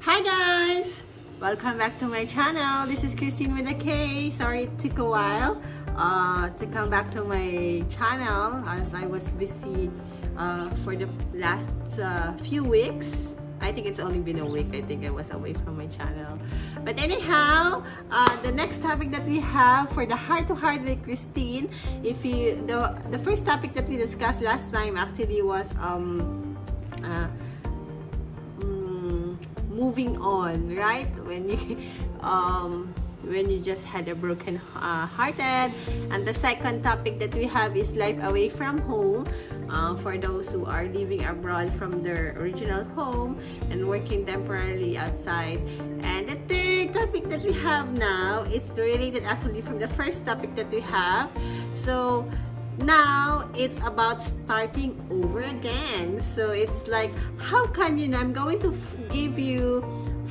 Hi guys! Welcome back to my channel. This is Kristine with a K. Sorry it took a while to come back to my channel as I was busy for the last few weeks. I think it's only been a week. I think I was away from my channel. But anyhow, the next topic that we have for the Heart to Heart with Kristine, the first topic that we discussed last time actually was moving on, right? When you just had a broken hearted. And the second topic that we have is life away from home, for those who are living abroad from their original home and working temporarily outside. And the third topic that we have now is related actually from the first topic that we have. So now it's about starting over again. So it's like, how can you know, I'm going to give you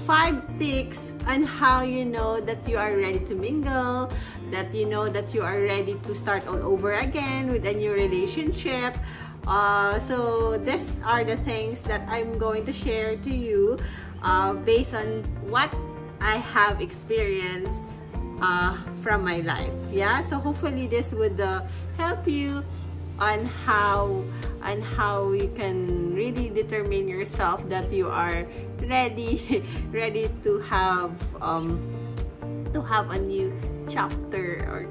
5 tips on how you know that you are ready to mingle, that you know that you are ready to start all over again with a new relationship. So these are the things that I'm going to share to you based on what I have experienced from my life. Yeah, so hopefully this would help you on how you can really determine yourself that you are ready to have a new chapter, or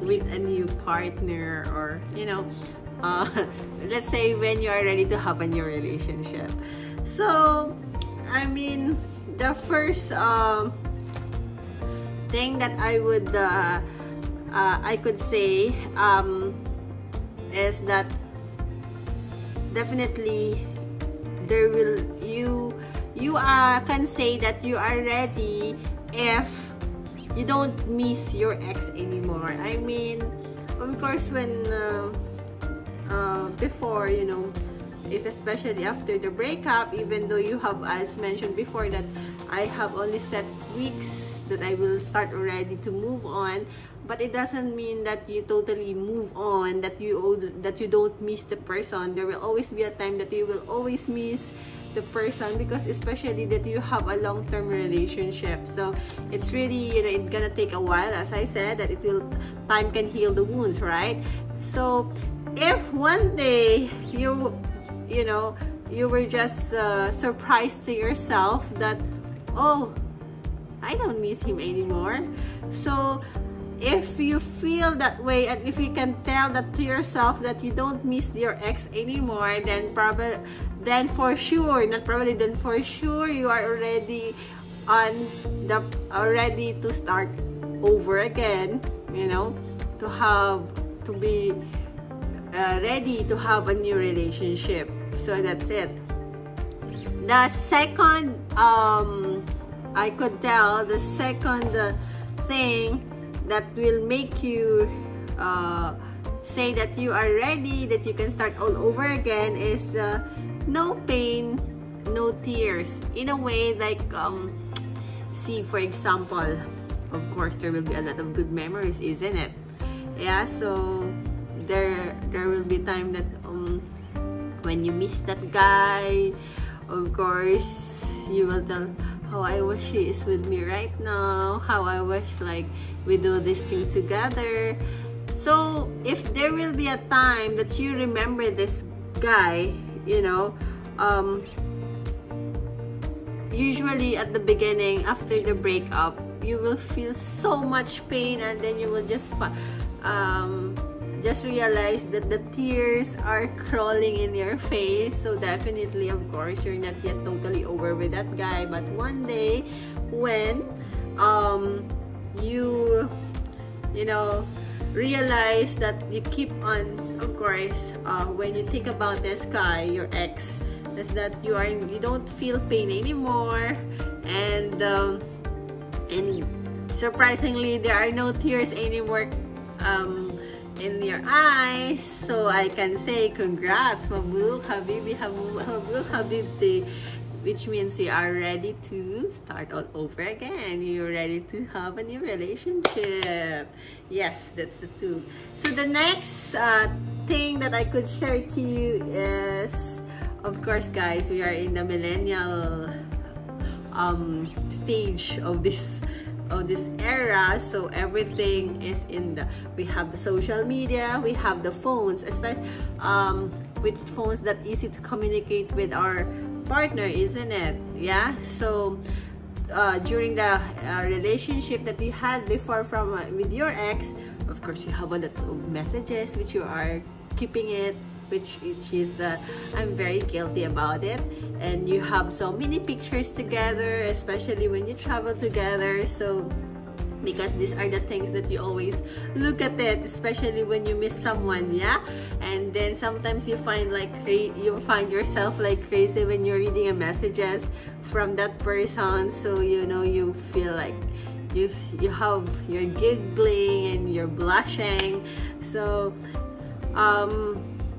with a new partner, or you know, let's say when you are ready to have a new relationship. So I mean, the first thing that I could say is that definitely you can say that you are ready if you don't miss your ex anymore. I mean, of course, when before, you know, if especially after the breakup, even though you have, as mentioned before, that I have only set weeks that I will start already to move on, but it doesn't mean that you totally move on, that you don't miss the person. There will always be a time that you will always miss the person, because especially that you have a long-term relationship. So it's really, you know, it's gonna take a while, as I said, that time can heal the wounds, right? So if one day you were just surprised to yourself that, oh, I don't miss him anymore. So if you feel that way, and if you can tell that to yourself that you don't miss your ex anymore, then for sure you are already ready to start over again, you know, to be ready to have a new relationship. So that's it. The second I could tell, the second thing that will make you say that you are ready, that you can start all over again, is no pain, no tears. In a way, like, see, for example, of course, there will be a lot of good memories, isn't it? Yeah, so there will be time that when you miss that guy, of course, you will tell, how I wish he is with me right now, how I wish like we do this thing together. So if there will be a time that you remember this guy, you know, usually at the beginning, after the breakup, you will feel so much pain, and then you will just realize that the tears are crawling in your face. So definitely, of course, you're not yet totally over with that guy. But one day, when you know, realize that you keep on, of course, when you think about this guy, your ex, is that you don't feel pain anymore, and surprisingly, there are no tears anymore in your eyes. So I can say congrats, mabruk habibi, mabruk habibti, which means you are ready to start all over again. You're ready to have a new relationship. Yes, that's the two. So the next thing that I could share to you is, of course, guys, we are in the millennial stage of this era. So everything is in the, we have the social media, we have the phones, especially with phones that easy to communicate with our partner, isn't it? Yeah. So during the relationship that you had before from with your ex, of course you have a lot of messages which you are keeping it, which is I'm very guilty about it. And you have so many pictures together, especially when you travel together. So because these are the things that you always look at it, especially when you miss someone, yeah. And then sometimes you find like you find yourself like crazy when you're reading a messages from that person. So you know, you feel like you're giggling and you're blushing. So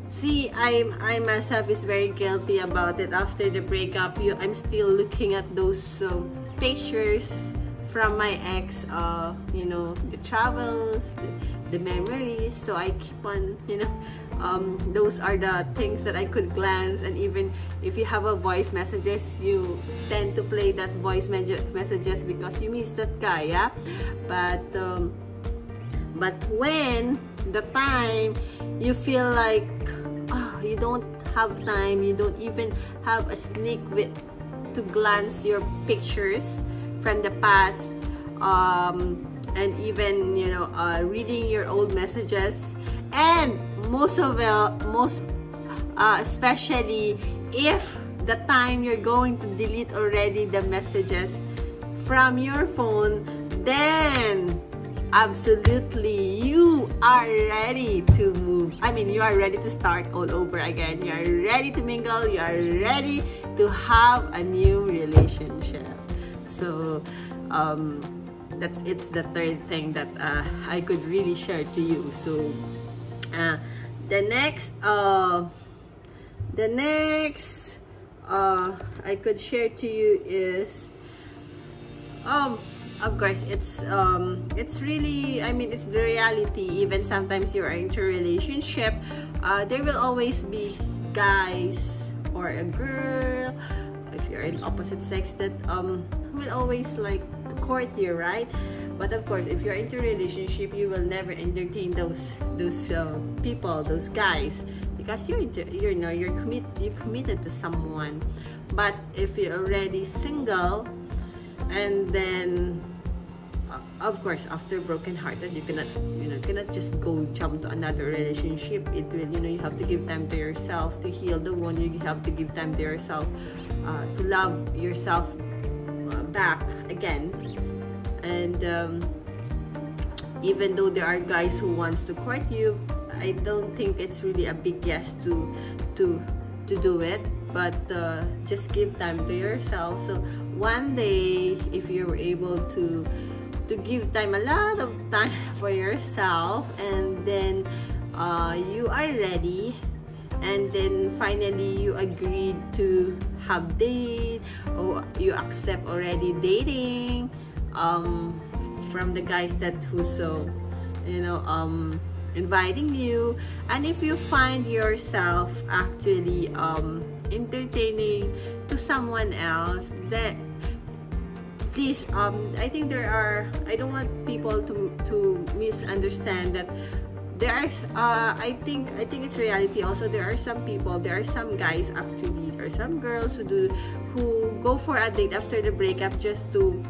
see, I myself is very guilty about it. After the breakup, I'm still looking at those pictures from my ex, you know, the travels, the memories. So I keep on, you know, those are the things that I could glance. And even if you have a voice messages, you tend to play that voice messages because you miss that guy, yeah. But when the time you feel like you don't have time, you don't even have a sneak to glance your pictures from the past, and even, you know, reading your old messages, and especially if the time you're going to delete already the messages from your phone, then absolutely you are ready to move. I mean, you are ready to start all over again. You are ready to mingle. You are ready to have a new relationship. So it's the third thing that I could really share to you. So the next I could share to you is of course it's really, I mean, it's the reality. Even sometimes you are into a relationship, there will always be guys or a girl, if you're in opposite sex, that will always like to court you, right? But of course, if you're into a relationship, you will never entertain those people, those guys, because you're committed to someone. But if you're already single, and then of course after broken hearted, you cannot just go jump to another relationship. It will, you know, you have to give time to yourself to heal the wound. You have to give time to yourself to love yourself back again. And even though there are guys who wants to court you, I don't think it's really a big yes to do it. But just give time to yourself. So one day, if you're able to give time, a lot of time for yourself, and then you are ready, and then finally you agreed to have date, or you accept already dating from the guys that who so, you know, inviting you. And if you find yourself actually entertaining to someone else, that please, I think there are, I don't want people to misunderstand that there are I think it's reality also. There are some people, there are some guys actually, there are some girls who go for a date after the breakup just to,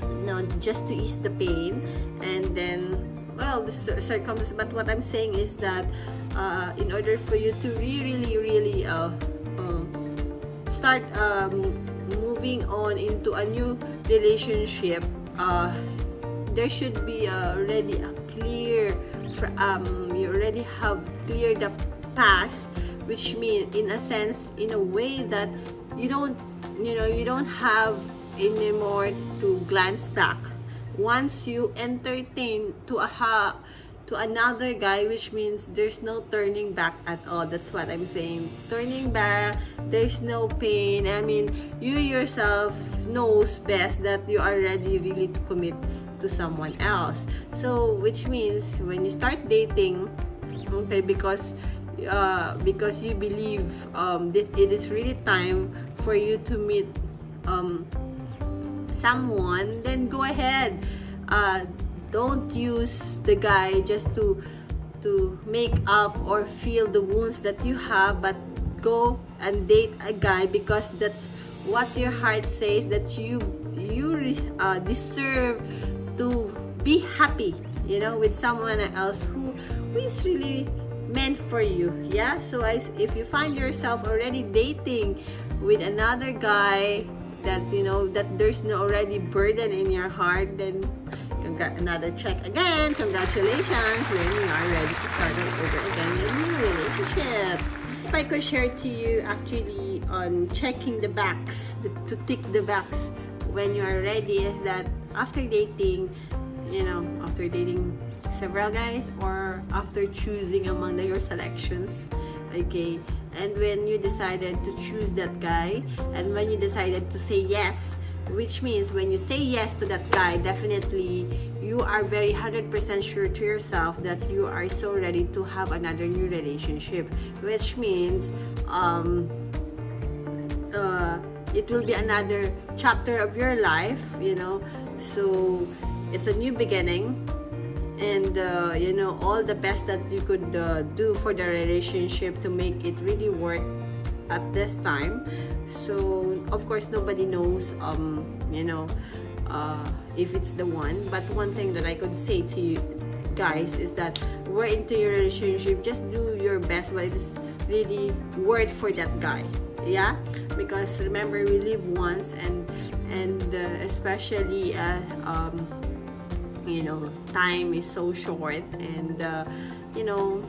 you know, just to ease the pain. And then, well, the circumstances. But what I'm saying is that in order for you to really start moving on into a new relationship, there should be already a clear, you already have cleared the past, which means in a sense, in a way that you don't, you know, you don't have anymore to glance back. Once you entertain to another guy, which means there's no turning back at all. That's what I'm saying. Turning back, there's no pain. I mean, you yourself knows best that you are ready really to commit to someone else. So which means when you start dating, okay, because you believe that it is really time for you to meet someone, then go ahead. Don't use the guy just to make up or feel the wounds that you have, but go and date a guy because that's what your heart says, that you deserve to be happy, you know, with someone else who is really meant for you. Yeah, so if you find yourself already dating with another guy that, you know, that there's no already burden in your heart, then another check again. Congratulations, then you are ready to start all over again in a new relationship. If I could share to you actually on checking the box, to tick the box when you are ready, is that after dating, you know, after dating several guys or after choosing among your selections, okay, and when you decided to choose that guy and when you decided to say yes, which means when you say yes to that guy, definitely you are very 100% sure to yourself that you are so ready to have another new relationship, which means it will be another chapter of your life, you know. So it's a new beginning, and you know, all the best that you could do for the relationship to make it really work at this time. So of course nobody knows you know, if it's the one, but one thing that I could say to you guys is that we're into your relationship, just do your best, but it is really worth for that guy. Yeah, because remember, we live once, and especially you know, time is so short, and you know,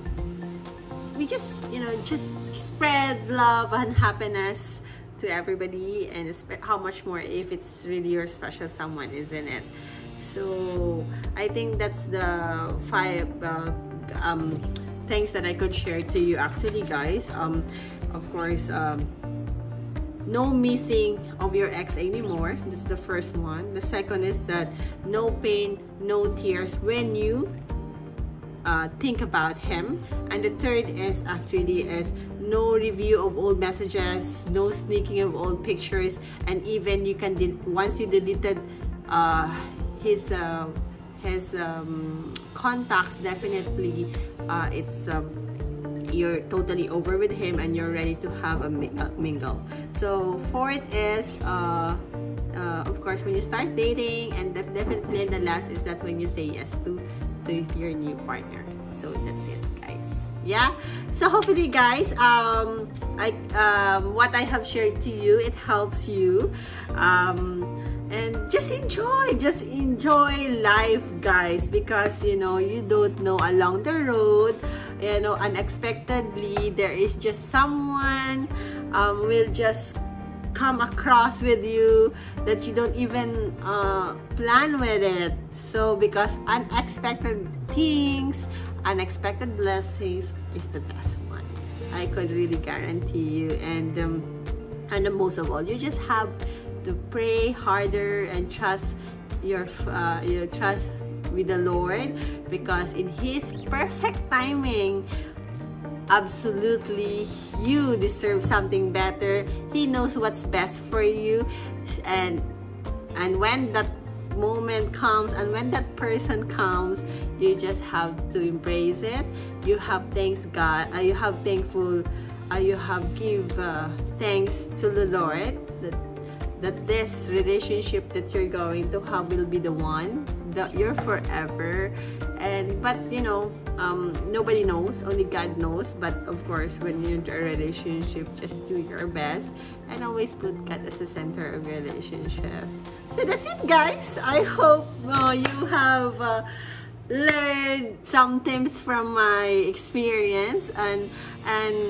we just, you know, just spread love and happiness to everybody, and how much more if it's really your special someone, isn't it? So I think that's the 5 things that I could share to you actually, guys. Of course, no missing of your ex anymore. That's the first one. The second is that no pain, no tears when you think about him. And the third is actually no review of old messages, no sneaking of old pictures, and even you can once you deleted his contacts, definitely it's you're totally over with him and you're ready to have a mingle. So fourth is of course when you start dating, and definitely the last is that when you say yes to your new partner. So that's it, guys. Yeah, so hopefully guys, what I have shared to you, it helps you, and just enjoy life, guys, because you know, you don't know, along the road, you know, unexpectedly there is just someone will just come across with you that you don't even plan with it. So because unexpected things, unexpected blessings is the best one, I could really guarantee you. And most of all, you just have to pray harder and trust your trust with the Lord, because in His perfect timing, absolutely, you deserve something better. He knows what's best for you, and when that moment comes and when that person comes, you just have to embrace it. You have thanks God, you have thankful, you have give thanks to the Lord that this relationship that you're going to have will be the one that you're forever. And but you know, nobody knows, only God knows. But of course, when you're in a relationship, just do your best and always put God as the center of your relationship. So that's it, guys. I hope you have learned some tips from my experience, and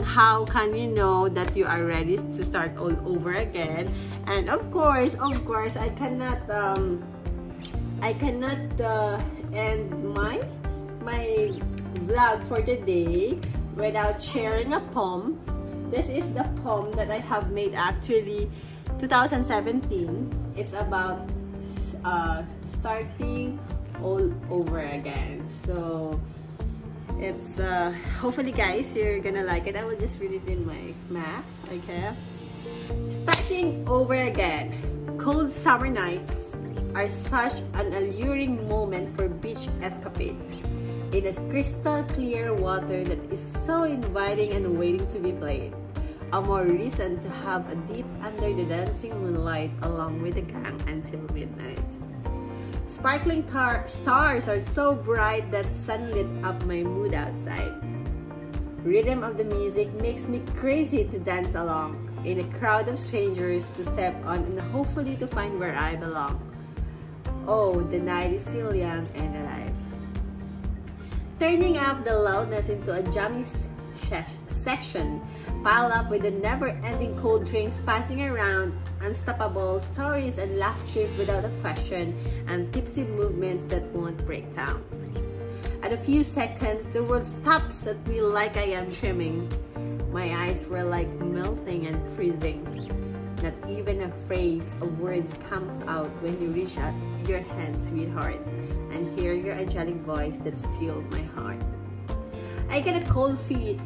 how can you know that you are ready to start all over again. And of course I cannot end my vlog for today without sharing a poem. This is the poem that I have made actually 2017. It's about starting all over again. So it's hopefully guys you're gonna like it. I will just read it in my map. Okay, starting over again. Cold summer nights, are such an alluring moment for beach escapade. It is crystal clear water that is so inviting and waiting to be played. A more reason to have a dip under the dancing moonlight along with the gang until midnight. Sparkling stars are so bright that sunlit up my mood outside. Rhythm of the music makes me crazy to dance along in a crowd of strangers to step on and hopefully to find where I belong. Oh, the night is still young and alive. Turning up the loudness into a jamming session, pile up with the never-ending cold drinks passing around, unstoppable stories and laughter without a question, and tipsy movements that won't break down. At a few seconds, the world stops at me like I am dreaming. My eyes were like melting and freezing. Not even a phrase of words comes out when you reach out your hand, sweetheart, and hear your angelic voice that stilled my heart. I get a cold feet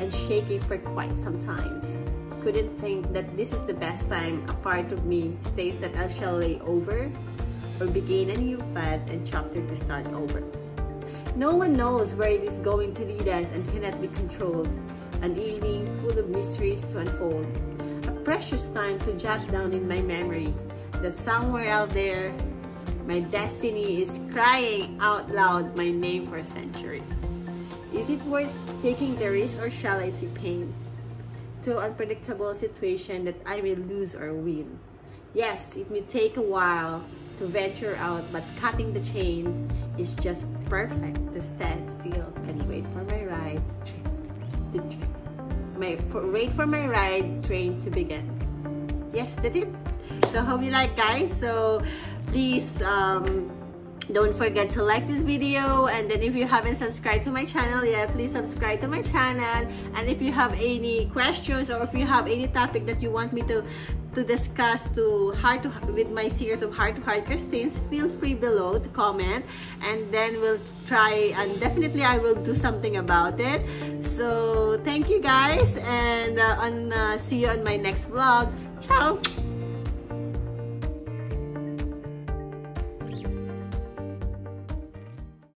and shaking for quite some times. Couldn't think that this is the best time a part of me stays that I shall lay over or begin a new path and chapter to start over. No one knows where it is going to lead us and cannot be controlled. An evening full of mysteries to unfold. A precious time to jot down in my memory that somewhere out there, my destiny is crying out loud my name for a century. Is it worth taking the risk or shall I see pain? To unpredictable situation that I may lose or win. Yes, it may take a while to venture out, but cutting the chain is just perfect to stand still and wait for my ride wait for my ride train to begin. Yes, that's it. So hope you like, guys. So please don't forget to like this video, and then if you haven't subscribed to my channel yet, please subscribe to my channel. And if you have any questions or if you have any topic that you want me to discuss with my series of Heart to Heart Kristines, feel free below to comment, and then we'll try, and definitely I will do something about it. So thank you guys, and see you on my next vlog. Ciao.